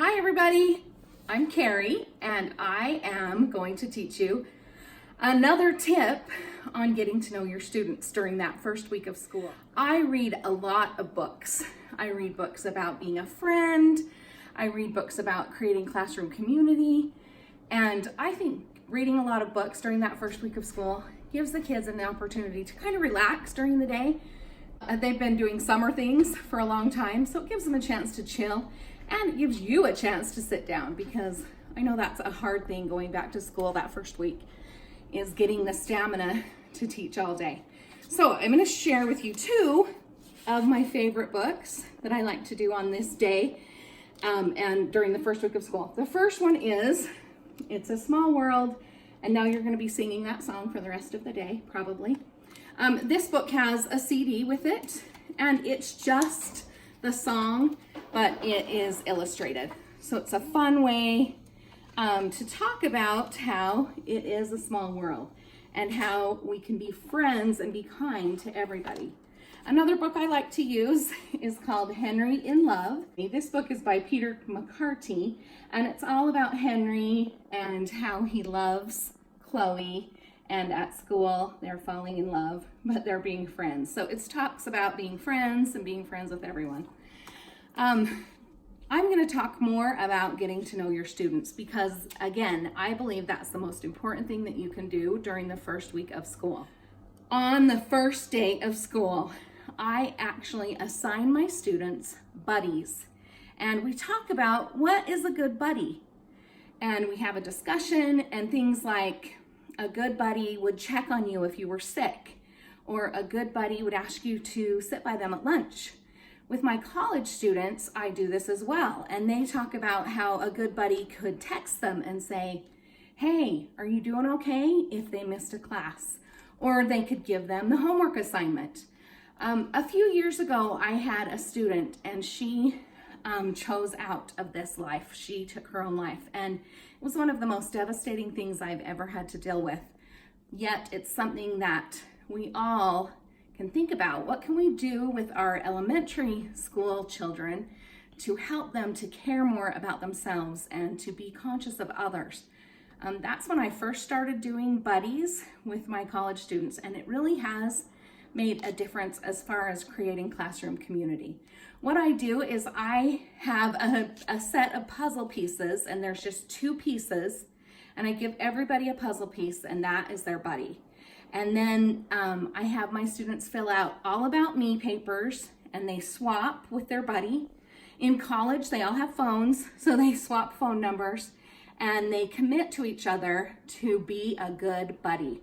Hi everybody, I'm Carrie and I am going to teach you another tip on getting to know your students during that first week of school. I read a lot of books. I read books about being a friend. I read books about creating classroom community. And I think reading a lot of books during that first week of school gives the kids an opportunity to kind of relax during the day. They've been doing summer things for a long time, so it gives them a chance to chill, and it gives you a chance to sit down, because I know that's a hard thing going back to school that first week, is getting the stamina to teach all day. So I'm going to share with you two of my favorite books that I like to do on this day and during the first week of school. The first one is It's a Small World, and now you're going to be singing that song for the rest of the day, probably. This book has a CD with it, and it's just the song, but it is illustrated. So it's a fun way to talk about how it is a small world and how we can be friends and be kind to everybody. Another book I like to use is called Henry in Love. This book is by Peter McCarty, and it's all about Henry and how he loves Chloe, and at school they're falling in love, but they're being friends. So it talks about being friends and being friends with everyone. I'm going to talk more about getting to know your students because, again, I believe that's the most important thing that you can do during the first week of school. On the first day of school, I actually assign my students buddies, and we talk about what is a good buddy. And we have a discussion, and things like a good buddy would check on you if you were sick, or a good buddy would ask you to sit by them at lunch. With my college students, I do this as well, and they talk about how a good buddy could text them and say, "Hey, are you doing okay?" if they missed a class, or they could give them the homework assignment. A few years ago, I had a student, and she chose out of this life. She took her own life, and it was one of the most devastating things I've ever had to deal with. Yet it's something that we all can think about. What can we do with our elementary school children to help them to care more about themselves and to be conscious of others? That's when I first started doing buddies with my college students, and it really has made a difference as far as creating classroom community. What I do is I have a set of puzzle pieces, and there's just two pieces, and I give everybody a puzzle piece, and that is their buddy. And then I have my students fill out all about me papers, and they swap with their buddy. In college, they all have phones, so they swap phone numbers, and they commit to each other to be a good buddy.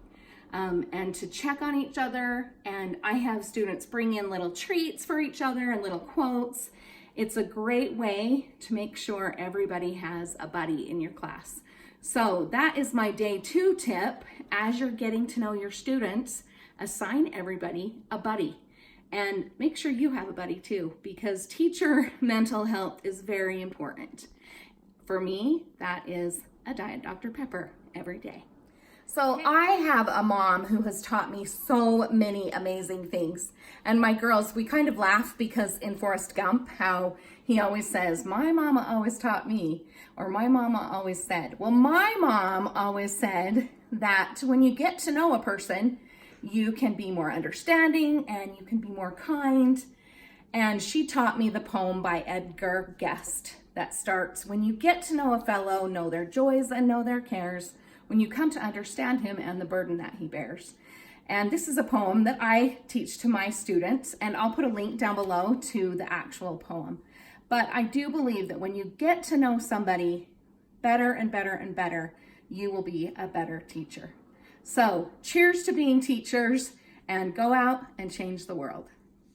And to check on each other. And I have students bring in little treats for each other and little quotes. It's a great way to make sure everybody has a buddy in your class. So that is my day 2 tip. As you're getting to know your students, assign everybody a buddy. And make sure you have a buddy too, because teacher mental health is very important. For me, that is a Diet Dr. Pepper every day. So I have a mom who has taught me so many amazing things. And my girls, we kind of laugh because in Forrest Gump, how he always says, "My mama always taught me," or "My mama always said." Well, my mom always said that when you get to know a person, you can be more understanding and you can be more kind. And she taught me the poem by Edgar Guest that starts, "When you get to know a fellow, know their joys and know their cares, when you come to understand him and the burden that he bears." And this is a poem that I teach to my students, and I'll put a link down below to the actual poem. But I do believe that when you get to know somebody better and better and better, you will be a better teacher. So cheers to being teachers, and go out and change the world.